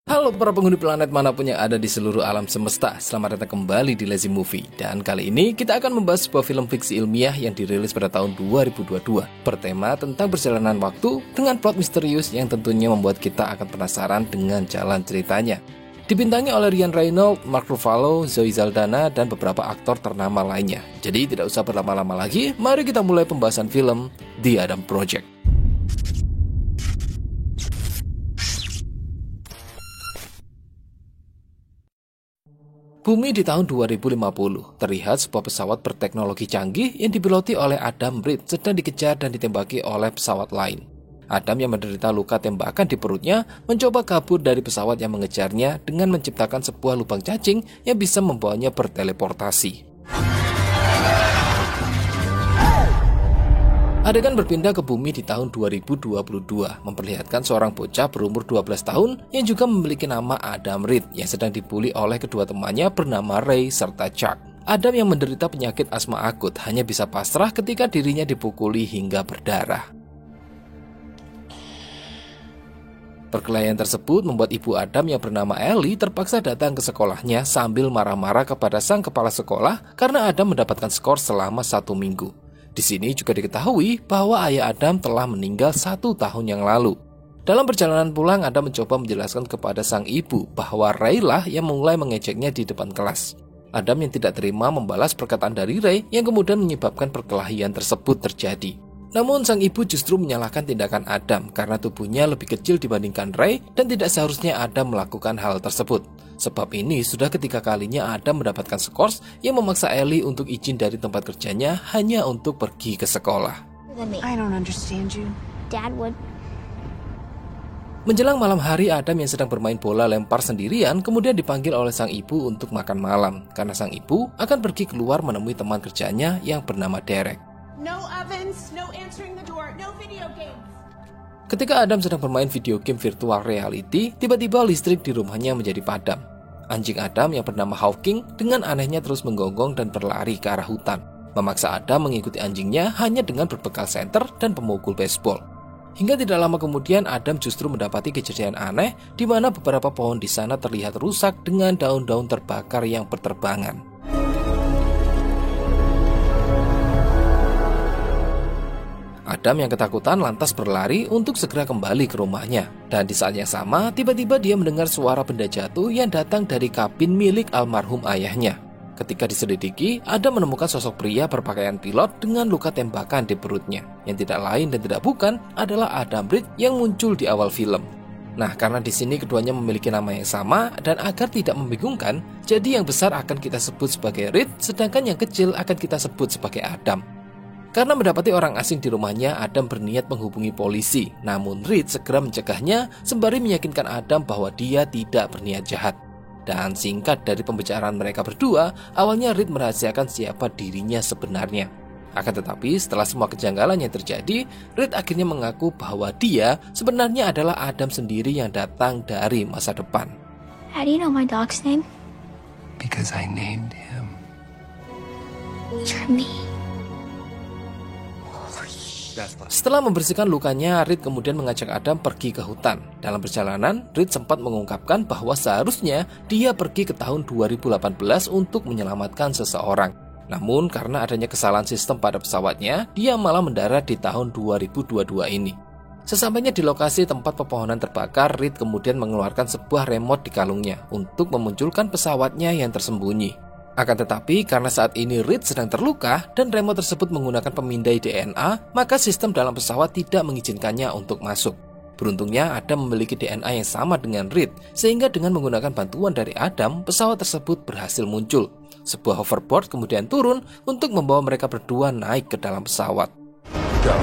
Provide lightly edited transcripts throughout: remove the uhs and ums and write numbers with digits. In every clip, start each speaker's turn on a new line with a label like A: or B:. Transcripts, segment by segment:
A: Halo para penghuni planet manapun yang ada di seluruh alam semesta, selamat datang kembali di Lazy Movie. Dan kali ini kita akan membahas sebuah film fiksi ilmiah yang dirilis pada tahun 2022 bertema tentang perjalanan waktu dengan plot misterius yang tentunya membuat kita akan penasaran dengan jalan ceritanya. Dibintangi oleh Ryan Reynolds, Mark Ruffalo, Zoe Saldana, dan beberapa aktor ternama lainnya. Jadi tidak usah berlama-lama lagi, mari kita mulai pembahasan film The Adam Project. Bumi di tahun 2050, terlihat sebuah pesawat berteknologi canggih yang dipiloti oleh Adam Reed sedang dikejar dan ditembaki oleh pesawat lain. Adam yang menderita luka tembakan di perutnya mencoba kabur dari pesawat yang mengejarnya dengan menciptakan sebuah lubang cacing yang bisa membawanya berteleportasi. Adegan berpindah ke bumi di tahun 2022, memperlihatkan seorang bocah berumur 12 tahun yang juga memiliki nama Adam Reed yang sedang dibuli oleh kedua temannya bernama Ray serta Chuck. Adam yang menderita penyakit asma akut hanya bisa pasrah ketika dirinya dipukuli hingga berdarah. Perkelahian tersebut membuat ibu Adam yang bernama Ellie terpaksa datang ke sekolahnya sambil marah-marah kepada sang kepala sekolah karena Adam mendapatkan skor selama 1 minggu. Di sini juga diketahui bahwa ayah Adam telah meninggal 1 tahun yang lalu. Dalam perjalanan pulang, Adam mencoba menjelaskan kepada sang ibu bahwa Ray lah yang mulai mengejeknya di depan kelas. Adam yang tidak terima membalas perkataan dari Ray yang kemudian menyebabkan perkelahian tersebut terjadi. Namun sang ibu justru menyalahkan tindakan Adam karena tubuhnya lebih kecil dibandingkan Ray dan tidak seharusnya Adam melakukan hal tersebut. Sebab ini sudah ketiga kalinya Adam mendapatkan skors yang memaksa Ellie untuk izin dari tempat kerjanya hanya untuk pergi ke sekolah.
B: I don't understand you.
C: Dad would.
A: Menjelang malam hari, Adam yang sedang bermain bola lempar sendirian kemudian dipanggil oleh sang ibu untuk makan malam karena sang ibu akan pergi keluar menemui teman kerjanya yang bernama Derek.
B: No ovens, no answering the door, no video games.
A: Ketika Adam sedang bermain video game virtual reality, tiba-tiba listrik di rumahnya menjadi padam. Anjing Adam yang bernama Hawking dengan anehnya terus menggonggong dan berlari ke arah hutan, memaksa Adam mengikuti anjingnya hanya dengan berbekal senter dan pemukul baseball. Hingga tidak lama kemudian Adam justru mendapati kejadian aneh di mana beberapa pohon di sana terlihat rusak dengan daun-daun terbakar yang berterbangan. Adam yang ketakutan lantas berlari untuk segera kembali ke rumahnya. Dan di saat yang sama, tiba-tiba dia mendengar suara benda jatuh yang datang dari kabin milik almarhum ayahnya. Ketika diselidiki, Adam menemukan sosok pria berpakaian pilot dengan luka tembakan di perutnya. Yang tidak lain dan tidak bukan adalah Adam Reed yang muncul di awal film. Nah, karena di sini keduanya memiliki nama yang sama dan agar tidak membingungkan, jadi yang besar akan kita sebut sebagai Reed, sedangkan yang kecil akan kita sebut sebagai Adam. Karena mendapati orang asing di rumahnya, Adam berniat menghubungi polisi. Namun Reed segera mencegahnya sembari meyakinkan Adam bahwa dia tidak berniat jahat. Dan singkat dari pembicaraan mereka berdua, awalnya Reed merahasiakan siapa dirinya sebenarnya. Akan tetapi setelah semua kejanggalan yang terjadi, Reed akhirnya mengaku bahwa dia sebenarnya adalah Adam sendiri yang datang dari masa depan.
C: How do you know my dog's name?
D: Because I named him.
C: You're me.
A: Setelah membersihkan lukanya, Reed kemudian mengajak Adam pergi ke hutan. Dalam perjalanan, Reed sempat mengungkapkan bahwa seharusnya dia pergi ke tahun 2018 untuk menyelamatkan seseorang. Namun karena adanya kesalahan sistem pada pesawatnya, dia malah mendarat di tahun 2022 ini. Sesampainya di lokasi tempat pepohonan terbakar, Reed kemudian mengeluarkan sebuah remote di kalungnya untuk memunculkan pesawatnya yang tersembunyi. Akan tetapi, karena saat ini Reed sedang terluka dan remote tersebut menggunakan pemindai DNA, maka sistem dalam pesawat tidak mengizinkannya untuk masuk. Beruntungnya, Adam memiliki DNA yang sama dengan Reed, sehingga dengan menggunakan bantuan dari Adam, pesawat tersebut berhasil muncul. Sebuah hoverboard kemudian turun untuk membawa mereka berdua naik ke dalam pesawat.
D: Go.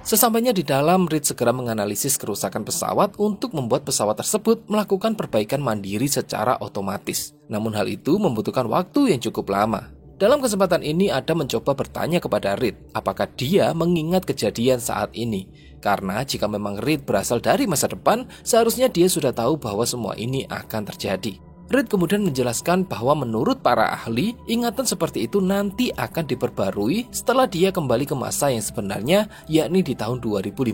A: Sesampainya di dalam, Reed segera menganalisis kerusakan pesawat untuk membuat pesawat tersebut melakukan perbaikan mandiri secara otomatis. Namun hal itu membutuhkan waktu yang cukup lama. Dalam kesempatan ini, Adam mencoba bertanya kepada Reed apakah dia mengingat kejadian saat ini. Karena jika memang Reed berasal dari masa depan, seharusnya dia sudah tahu bahwa semua ini akan terjadi. Reed kemudian menjelaskan bahwa menurut para ahli, ingatan seperti itu nanti akan diperbarui setelah dia kembali ke masa yang sebenarnya, yakni di tahun 2050.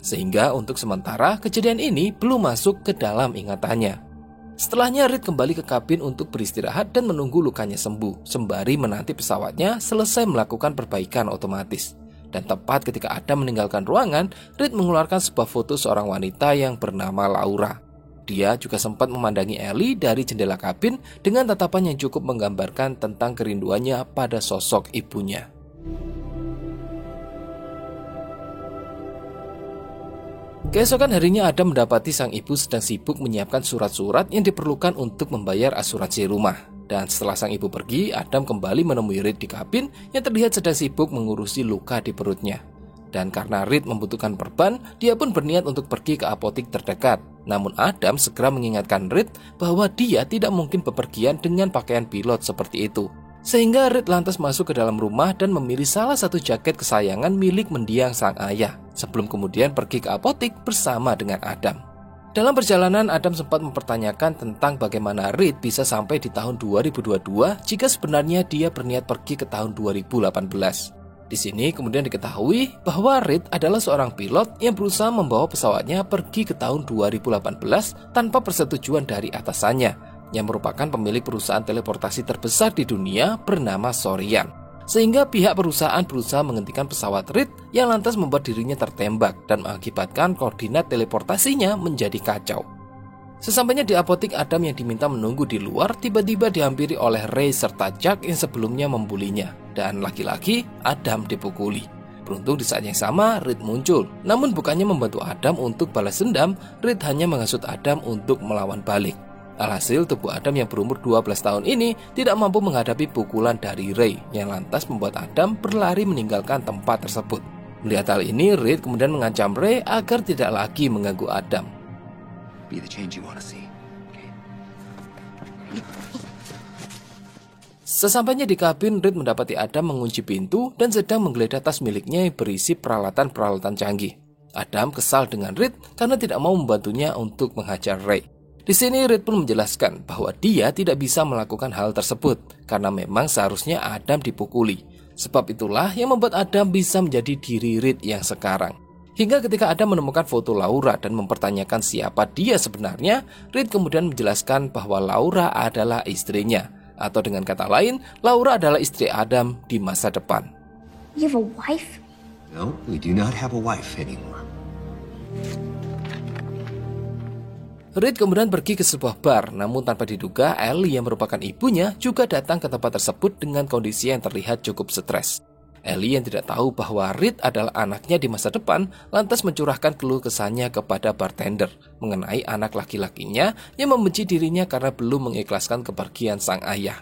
A: Sehingga untuk sementara, kejadian ini belum masuk ke dalam ingatannya. Setelahnya Reed kembali ke kabin untuk beristirahat dan menunggu lukanya sembuh, sembari menanti pesawatnya selesai melakukan perbaikan otomatis. Dan tepat ketika Adam meninggalkan ruangan, Reed mengeluarkan sebuah foto seorang wanita yang bernama Laura. Dia juga sempat memandangi Ellie dari jendela kabin dengan tatapan yang cukup menggambarkan tentang kerinduannya pada sosok ibunya. Keesokan harinya Adam mendapati sang ibu sedang sibuk menyiapkan surat-surat yang diperlukan untuk membayar asuransi rumah. Dan setelah sang ibu pergi, Adam kembali menemui Reed di kabin yang terlihat sedang sibuk mengurusi luka di perutnya. Dan karena Reed membutuhkan perban, dia pun berniat untuk pergi ke apotik terdekat. Namun Adam segera mengingatkan Reed bahwa dia tidak mungkin bepergian dengan pakaian pilot seperti itu. Sehingga Reed lantas masuk ke dalam rumah dan memilih salah satu jaket kesayangan milik mendiang sang ayah, sebelum kemudian pergi ke apotik bersama dengan Adam. Dalam perjalanan, Adam sempat mempertanyakan tentang bagaimana Reed bisa sampai di tahun 2022 jika sebenarnya dia berniat pergi ke tahun 2018. Di sini kemudian diketahui bahwa Reed adalah seorang pilot yang berusaha membawa pesawatnya pergi ke tahun 2018 tanpa persetujuan dari atasannya, yang merupakan pemilik perusahaan teleportasi terbesar di dunia bernama Sorian. Sehingga pihak perusahaan berusaha menghentikan pesawat Reed yang lantas membuat dirinya tertembak dan mengakibatkan koordinat teleportasinya menjadi kacau. Sesampainya di apotik, Adam yang diminta menunggu di luar tiba-tiba dihampiri oleh Ray serta Jack yang sebelumnya membulinya. Dan lagi-lagi Adam dipukuli. Beruntung di saat yang sama Reed muncul. Namun bukannya membantu Adam untuk balas dendam, Reed hanya menghasut Adam untuk melawan balik. Alhasil tubuh Adam yang berumur 12 tahun ini tidak mampu menghadapi pukulan dari Ray, yang lantas membuat Adam berlari meninggalkan tempat tersebut. Melihat hal ini, Reed kemudian mengancam Ray agar tidak lagi mengganggu Adam.
D: Be the change you want to see. Okay.
A: Sesampainya di kabin, Reed mendapati Adam mengunci pintu dan sedang menggeledah tas miliknya yang berisi peralatan-peralatan canggih. Adam kesal dengan Reed karena tidak mau membantunya untuk menghajar Ray. Di sini Reed pun menjelaskan bahwa dia tidak bisa melakukan hal tersebut karena memang seharusnya Adam dipukuli. Sebab itulah yang membuat Adam bisa menjadi diri Reed yang sekarang. Hingga ketika Adam menemukan foto Laura dan mempertanyakan siapa dia sebenarnya, Reed kemudian menjelaskan bahwa Laura adalah istrinya. Atau dengan kata lain, Laura adalah istri Adam di masa depan.
C: You have a wife?
D: No, we do not have a wife anymore.
A: Reed kemudian pergi ke sebuah bar, namun tanpa diduga Ellie yang merupakan ibunya juga datang ke tempat tersebut dengan kondisi yang terlihat cukup stres. Ellie yang tidak tahu bahwa Reed adalah anaknya di masa depan lantas mencurahkan keluh kesahnya kepada bartender mengenai anak laki-lakinya yang membenci dirinya karena belum mengikhlaskan kepergian sang ayah.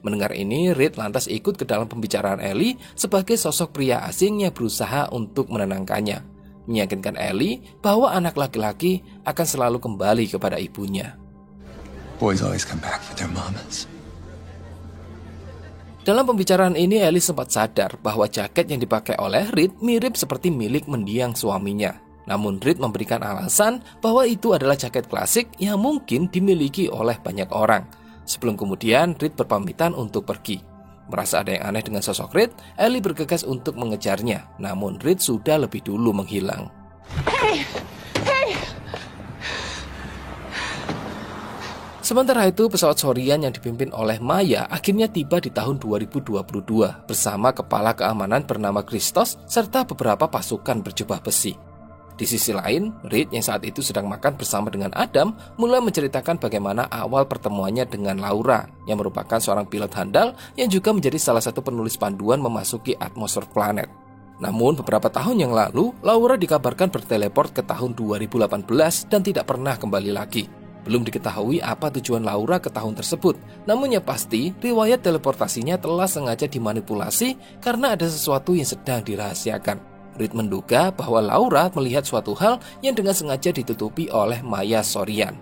A: Mendengar ini, Reed lantas ikut ke dalam pembicaraan Ellie sebagai sosok pria asing yang berusaha untuk menenangkannya, meyakinkan Ellie bahwa anak laki-laki akan selalu kembali kepada ibunya.
D: Boys always come back for their mamas.
A: Dalam pembicaraan ini, Ellie sempat sadar bahwa jaket yang dipakai oleh Reed mirip seperti milik mendiang suaminya. Namun Reed memberikan alasan bahwa itu adalah jaket klasik yang mungkin dimiliki oleh banyak orang. Sebelum kemudian Reed berpamitan untuk pergi. Merasa ada yang aneh dengan sosok Reed, Ellie bergegas untuk mengejarnya. Namun Reed sudah lebih dulu menghilang. Sementara itu, pesawat Sorian yang dipimpin oleh Maya akhirnya tiba di tahun 2022 bersama kepala keamanan bernama Christos serta beberapa pasukan berjubah besi. Di sisi lain, Reed yang saat itu sedang makan bersama dengan Adam mulai menceritakan bagaimana awal pertemuannya dengan Laura yang merupakan seorang pilot handal yang juga menjadi salah satu penulis panduan memasuki atmosfer planet. Namun beberapa tahun yang lalu, Laura dikabarkan berteleport ke tahun 2018 dan tidak pernah kembali lagi. Belum diketahui apa tujuan Laura ke tahun tersebut. Namun yang pasti, riwayat teleportasinya telah sengaja dimanipulasi karena ada sesuatu yang sedang dirahasiakan. Reed menduga bahwa Laura melihat suatu hal yang dengan sengaja ditutupi oleh Maya Sorian.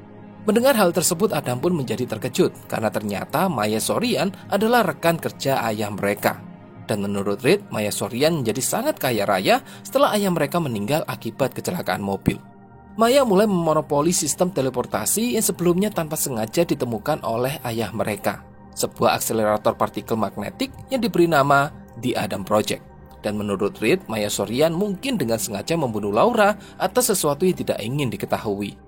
A: Mendengar hal tersebut, Adam pun menjadi terkejut karena ternyata Maya Sorian adalah rekan kerja ayah mereka. Dan menurut Reed, Maya Sorian menjadi sangat kaya raya setelah ayah mereka meninggal akibat kecelakaan mobil. Maya mulai memonopoli sistem teleportasi yang sebelumnya tanpa sengaja ditemukan oleh ayah mereka, sebuah akselerator partikel magnetik yang diberi nama The Adam Project. Dan menurut Reed, Maya Sorian mungkin dengan sengaja membunuh Laura atas sesuatu yang tidak ingin diketahui.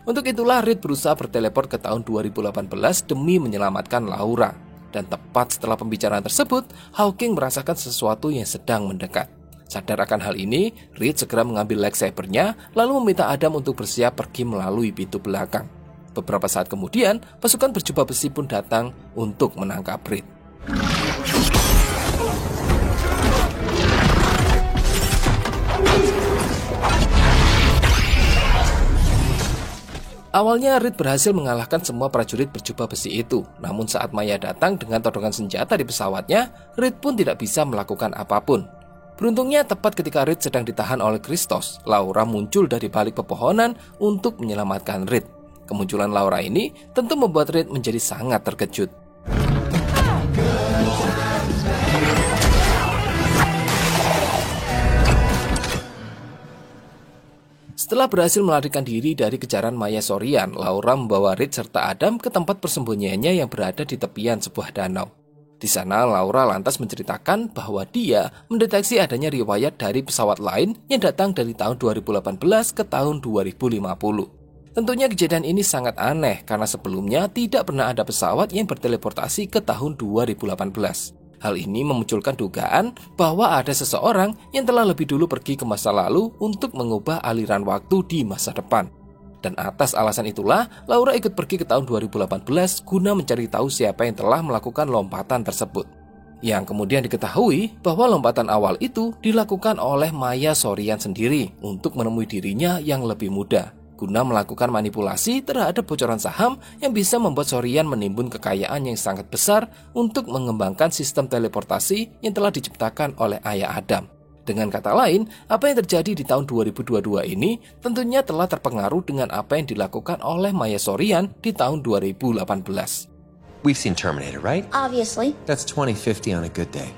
A: Untuk itulah Reed berusaha berteleport ke tahun 2018 demi menyelamatkan Laura. Dan tepat setelah pembicaraan tersebut, Hawking merasakan sesuatu yang sedang mendekat. Sadar akan hal ini, Reed segera mengambil lightsaber-nya lalu meminta Adam untuk bersiap pergi melalui pintu belakang. Beberapa saat kemudian, pasukan berjubah besi pun datang untuk menangkap Reed. Awalnya Reed berhasil mengalahkan semua prajurit berjubah besi itu. Namun saat Maya datang dengan todongan senjata di pesawatnya, Reed pun tidak bisa melakukan apapun. Beruntungnya tepat ketika Reed sedang ditahan oleh Christos, Laura muncul dari balik pepohonan untuk menyelamatkan Reed. Kemunculan Laura ini tentu membuat Reed menjadi sangat terkejut. Setelah berhasil melarikan diri dari kejaran Maya Sorian, Laura membawa Reed serta Adam ke tempat persembunyiannya yang berada di tepian sebuah danau. Di sana, Laura lantas menceritakan bahwa dia mendeteksi adanya riwayat dari pesawat lain yang datang dari tahun 2018 ke tahun 2050. Tentunya kejadian ini sangat aneh karena sebelumnya tidak pernah ada pesawat yang berteleportasi ke tahun 2018. Hal ini memunculkan dugaan bahwa ada seseorang yang telah lebih dulu pergi ke masa lalu untuk mengubah aliran waktu di masa depan. Dan atas alasan itulah, Laura ikut pergi ke tahun 2018 guna mencari tahu siapa yang telah melakukan lompatan tersebut. Yang kemudian diketahui bahwa lompatan awal itu dilakukan oleh Maya Sorian sendiri untuk menemui dirinya yang lebih muda, guna melakukan manipulasi terhadap bocoran saham yang bisa membuat Sorian menimbun kekayaan yang sangat besar untuk mengembangkan sistem teleportasi yang telah diciptakan oleh ayah Adam. Dengan kata lain, apa yang terjadi di tahun 2022 ini tentunya telah terpengaruh dengan apa yang dilakukan oleh Maya Sorian di tahun 2018.
D: We've seen Terminator, right?
C: Obviously.
D: That's 2050 on a good day.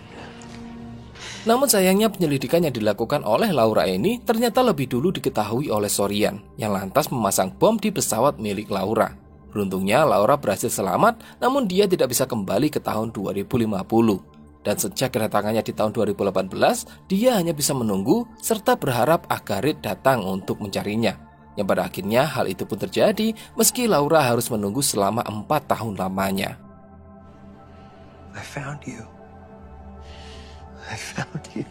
A: Namun sayangnya penyelidikan yang dilakukan oleh Laura ini ternyata lebih dulu diketahui oleh Sorian, yang lantas memasang bom di pesawat milik Laura. Beruntungnya Laura berhasil selamat, namun dia tidak bisa kembali ke tahun 2050. Dan sejak kedatangannya di tahun 2018, dia hanya bisa menunggu serta berharap agar Reed datang untuk mencarinya. Yang pada akhirnya hal itu pun terjadi meski Laura harus menunggu selama 4 tahun lamanya.
D: I found you. I found you.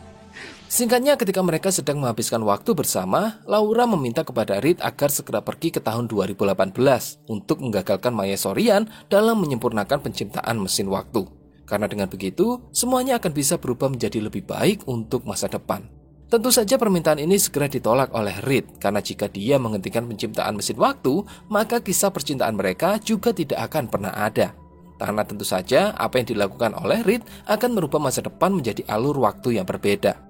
A: Singkatnya, ketika mereka sedang menghabiskan waktu bersama, Laura meminta kepada Reed agar segera pergi ke tahun 2018 untuk menggagalkan Maya Sorian dalam menyempurnakan penciptaan mesin waktu. Karena dengan begitu, semuanya akan bisa berubah menjadi lebih baik untuk masa depan. Tentu saja permintaan ini segera ditolak oleh Reed, karena jika dia menghentikan penciptaan mesin waktu, maka kisah percintaan mereka juga tidak akan pernah ada. Karena tentu saja apa yang dilakukan oleh Reed akan merubah masa depan menjadi alur waktu yang berbeda.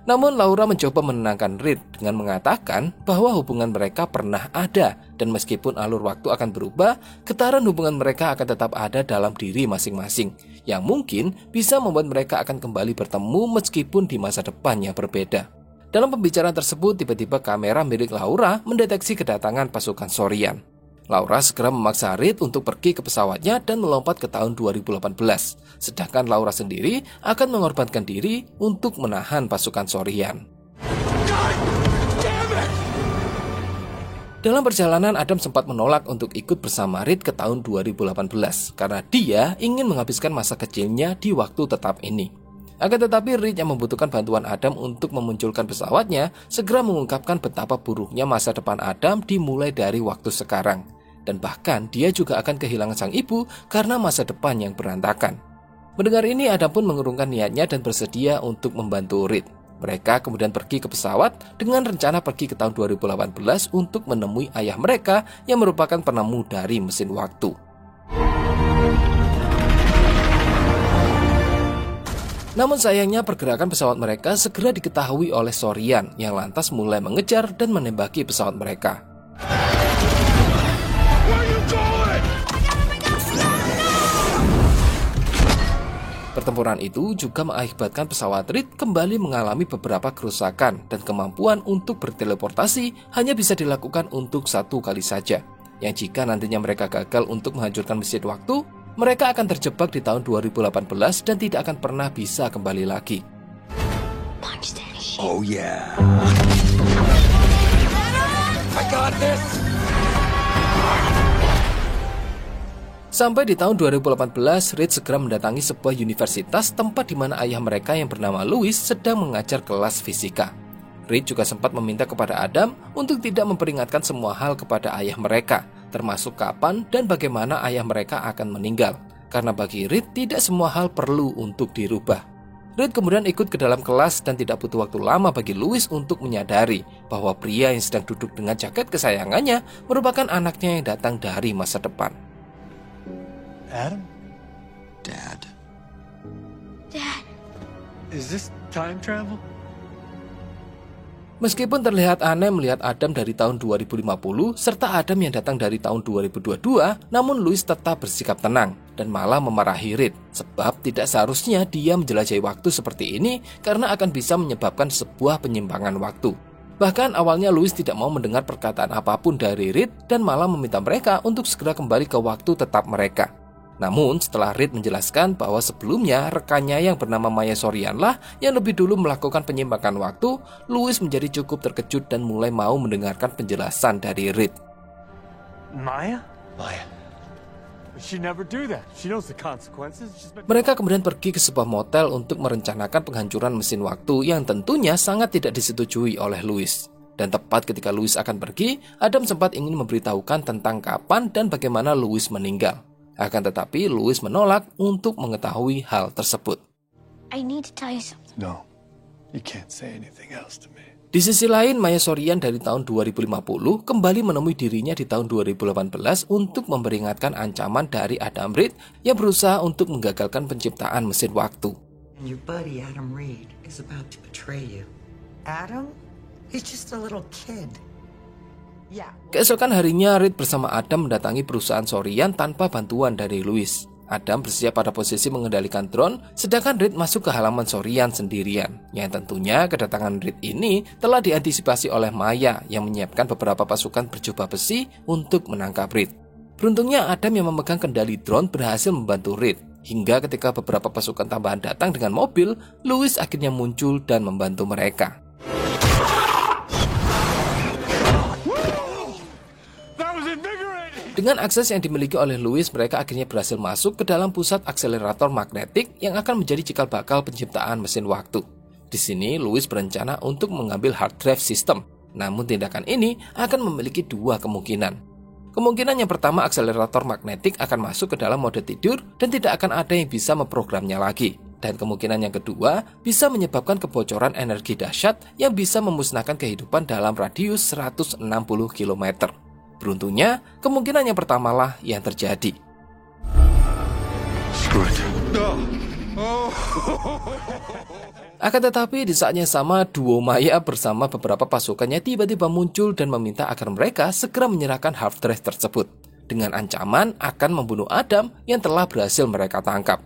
A: Namun Laura mencoba menenangkan Reed dengan mengatakan bahwa hubungan mereka pernah ada, dan meskipun alur waktu akan berubah, getaran hubungan mereka akan tetap ada dalam diri masing-masing, yang mungkin bisa membuat mereka akan kembali bertemu meskipun di masa depan yang berbeda. Dalam pembicaraan tersebut, tiba-tiba kamera milik Laura mendeteksi kedatangan pasukan Sorian. Laura segera memaksa Reed untuk pergi ke pesawatnya dan melompat ke tahun 2018. Sedangkan Laura sendiri akan mengorbankan diri untuk menahan pasukan Sorian. Dalam perjalanan, Adam sempat menolak untuk ikut bersama Reed ke tahun 2018 karena dia ingin menghabiskan masa kecilnya di waktu tetap ini. Akan tetapi Reed yang membutuhkan bantuan Adam untuk memunculkan pesawatnya segera mengungkapkan betapa buruknya masa depan Adam dimulai dari waktu sekarang. Dan bahkan dia juga akan kehilangan sang ibu karena masa depan yang berantakan. Mendengar ini, Adam pun mengurungkan niatnya dan bersedia untuk membantu Reed. Mereka kemudian pergi ke pesawat dengan rencana pergi ke tahun 2018 untuk menemui ayah mereka yang merupakan penemu dari mesin waktu. Namun sayangnya pergerakan pesawat mereka segera diketahui oleh Sorian yang lantas mulai mengejar dan menembaki pesawat mereka. Pertempuran itu juga mengakibatkan pesawat Reed kembali mengalami beberapa kerusakan dan kemampuan untuk berteleportasi hanya bisa dilakukan untuk 1 kali saja. Yang jika nantinya mereka gagal untuk menghancurkan mesin waktu, mereka akan terjebak di tahun 2018 dan tidak akan pernah bisa kembali lagi.
D: Oh yeah. I got this.
A: Sampai di tahun 2018, Reed segera mendatangi sebuah universitas tempat di mana ayah mereka yang bernama Louis sedang mengajar kelas fisika. Reed juga sempat meminta kepada Adam untuk tidak memperingatkan semua hal kepada ayah mereka, termasuk kapan dan bagaimana ayah mereka akan meninggal. Karena bagi Reed, tidak semua hal perlu untuk dirubah. Reed kemudian ikut ke dalam kelas dan tidak butuh waktu lama bagi Louis untuk menyadari bahwa pria yang sedang duduk dengan jaket kesayangannya merupakan anaknya yang datang dari masa depan.
E: Adam?
D: Dad.
C: Dad.
E: Is this time travel?
A: Meskipun terlihat aneh melihat Adam dari tahun 2050 serta Adam yang datang dari tahun 2022, namun Louis tetap bersikap tenang dan malah memarahi Reed sebab tidak seharusnya dia menjelajahi waktu seperti ini karena akan bisa menyebabkan sebuah penyimpangan waktu. Bahkan awalnya Louis tidak mau mendengar perkataan apapun dari Reed dan malah meminta mereka untuk segera kembali ke waktu tetap mereka. Namun setelah Reed menjelaskan bahwa sebelumnya rekannya yang bernama Maya Sorian lah yang lebih dulu melakukan penyimpangan waktu, Louis menjadi cukup terkejut dan mulai mau mendengarkan penjelasan dari Reed.
E: Maya?
D: Maya.
E: She never do that. She knows the consequences.
A: Mereka kemudian pergi ke sebuah motel untuk merencanakan penghancuran mesin waktu yang tentunya sangat tidak disetujui oleh Louis. Dan tepat ketika Louis akan pergi, Adam sempat ingin memberitahukan tentang kapan dan bagaimana Louis meninggal. Akan tetapi Louis menolak untuk mengetahui hal tersebut.
C: I need to tell you something.
E: No, you can't say anything else to me.
A: Di sisi lain, Maya Sorian dari tahun 2050 kembali menemui dirinya di tahun 2018 untuk memperingatkan ancaman dari Adam Reed yang berusaha untuk menggagalkan penciptaan mesin waktu.
F: And your buddy Adam Reed is about to betray you. Adam? He's just a little kid. Yeah.
A: Keesokan harinya, Reed bersama Adam mendatangi perusahaan Sorian tanpa bantuan dari Louis. Adam bersiap pada posisi mengendalikan drone, sedangkan Reed masuk ke halaman Sorian sendirian. Yang tentunya kedatangan Reed ini telah diantisipasi oleh Maya yang menyiapkan beberapa pasukan berjubah besi untuk menangkap Reed. Beruntungnya Adam yang memegang kendali drone berhasil membantu Reed. Hingga ketika beberapa pasukan tambahan datang dengan mobil, Louis akhirnya muncul dan membantu mereka. Dengan akses yang dimiliki oleh Louis, mereka akhirnya berhasil masuk ke dalam pusat akselerator magnetik yang akan menjadi cikal bakal penciptaan mesin waktu. Di sini, Louis berencana untuk mengambil hard drive system. Namun tindakan ini akan memiliki dua kemungkinan. Kemungkinan yang pertama, akselerator magnetik akan masuk ke dalam mode tidur dan tidak akan ada yang bisa memprogramnya lagi. Dan kemungkinan yang kedua, bisa menyebabkan kebocoran energi dahsyat yang bisa memusnahkan kehidupan dalam radius 160 km. Beruntungnya, kemungkinan yang pertamalah yang terjadi. Akan tetapi di saat yang sama, duo Maya bersama beberapa pasukannya tiba-tiba muncul dan meminta agar mereka segera menyerahkan hard drive tersebut dengan ancaman akan membunuh Adam yang telah berhasil mereka tangkap.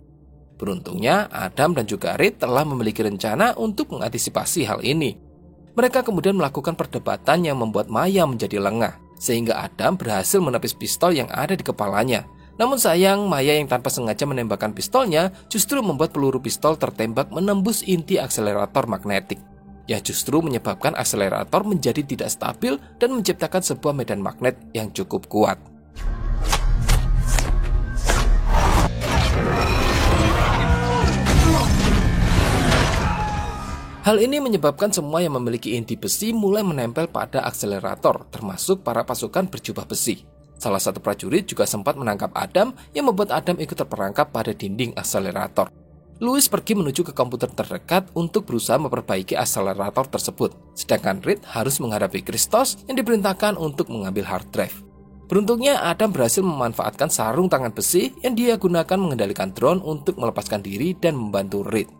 A: Beruntungnya, Adam dan juga Reed telah memiliki rencana untuk mengantisipasi hal ini. Mereka kemudian melakukan perdebatan yang membuat Maya menjadi lengah, sehingga Adam berhasil menepis pistol yang ada di kepalanya. Namun sayang, Maya yang tanpa sengaja menembakkan pistolnya justru membuat peluru pistol tertembak menembus inti akselerator magnetik, yang justru menyebabkan akselerator menjadi tidak stabil dan menciptakan sebuah medan magnet yang cukup kuat. Hal ini menyebabkan semua yang memiliki inti besi mulai menempel pada akselerator, termasuk para pasukan berjubah besi. Salah satu prajurit juga sempat menangkap Adam yang membuat Adam ikut terperangkap pada dinding akselerator. Louis pergi menuju ke komputer terdekat untuk berusaha memperbaiki akselerator tersebut, sedangkan Reed harus menghadapi Christos yang diperintahkan untuk mengambil hard drive. Beruntungnya Adam berhasil memanfaatkan sarung tangan besi yang dia gunakan mengendalikan drone untuk melepaskan diri dan membantu Reed.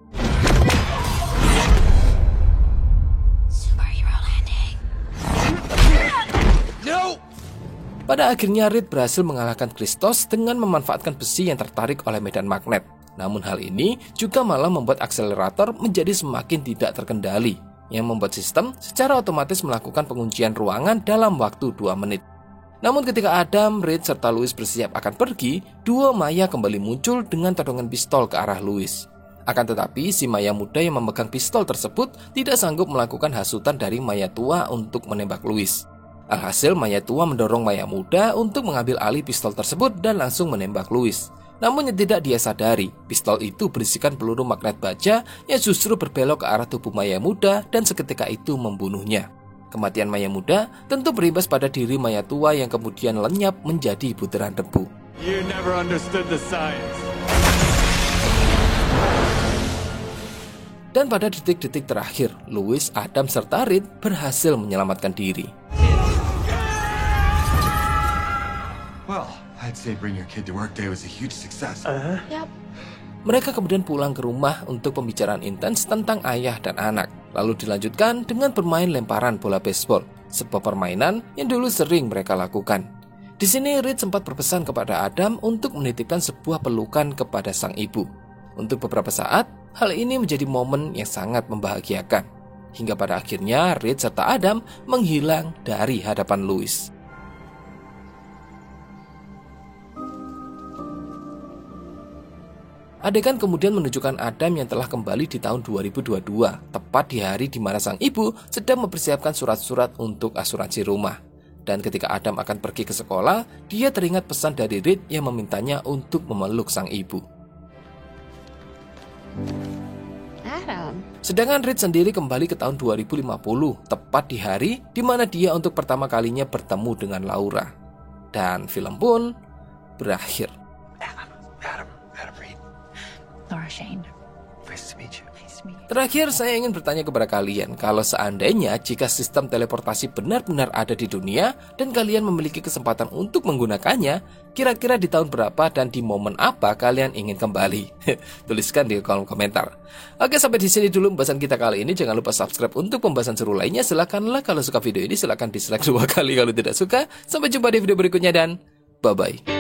A: Pada akhirnya Reed berhasil mengalahkan Christos dengan memanfaatkan besi yang tertarik oleh medan magnet. Namun hal ini juga malah membuat akselerator menjadi semakin tidak terkendali, yang membuat sistem secara otomatis melakukan penguncian ruangan dalam waktu 2 menit. Namun ketika Adam, Reed, serta Louis bersiap akan pergi, duo Maya kembali muncul dengan todongan pistol ke arah Louis. Akan tetapi si Maya muda yang memegang pistol tersebut tidak sanggup melakukan hasutan dari Maya tua untuk menembak Louis. Alhasil Maya tua mendorong Maya muda untuk mengambil alih pistol tersebut dan langsung menembak Louis. Namun yang tidak dia sadari, pistol itu berisikan peluru magnet baja yang justru berbelok ke arah tubuh Maya muda dan seketika itu membunuhnya. Kematian Maya muda tentu berimbas pada diri Maya tua yang kemudian lenyap menjadi butiran debu.
E: You never understood the science.
A: Dan pada detik-detik terakhir, Louis, Adam, serta Reed berhasil menyelamatkan diri.
D: Well, I'd say bring your kid to work day was a huge success.
C: Yep.
A: Mereka kemudian pulang ke rumah untuk pembicaraan intens tentang ayah dan anak. Lalu dilanjutkan dengan bermain lemparan bola baseball, sebuah permainan yang dulu sering mereka lakukan. Di sini Reed sempat berpesan kepada Adam untuk menitipkan sebuah pelukan kepada sang ibu. Untuk beberapa saat, hal ini menjadi momen yang sangat membahagiakan. Hingga pada akhirnya Reed serta Adam menghilang dari hadapan Louis. Adegan kemudian menunjukkan Adam yang telah kembali di tahun 2022, tepat di hari di mana sang ibu sedang mempersiapkan surat-surat untuk asuransi rumah. Dan ketika Adam akan pergi ke sekolah, dia teringat pesan dari Reed yang memintanya untuk memeluk sang ibu.
C: Adam.
A: Sedangkan Reed sendiri kembali ke tahun 2050, tepat di hari di mana dia untuk pertama kalinya bertemu dengan Laura. Dan film pun berakhir.
D: Adam Reed.
C: Laura Shane.
D: Nice to meet you.
C: Nice to meet you.
A: Terakhir, saya ingin bertanya kepada kalian, kalau seandainya jika sistem teleportasi benar-benar ada di dunia dan kalian memiliki kesempatan untuk menggunakannya, kira-kira di tahun berapa dan di momen apa kalian ingin kembali? Tuliskan di kolom komentar. Oke, sampai di sini dulu pembahasan kita kali ini. Jangan lupa subscribe untuk pembahasan seru lainnya. Silakanlah kalau suka video ini, silakan dislike 2 kali kalau tidak suka. Sampai jumpa di video berikutnya dan bye-bye.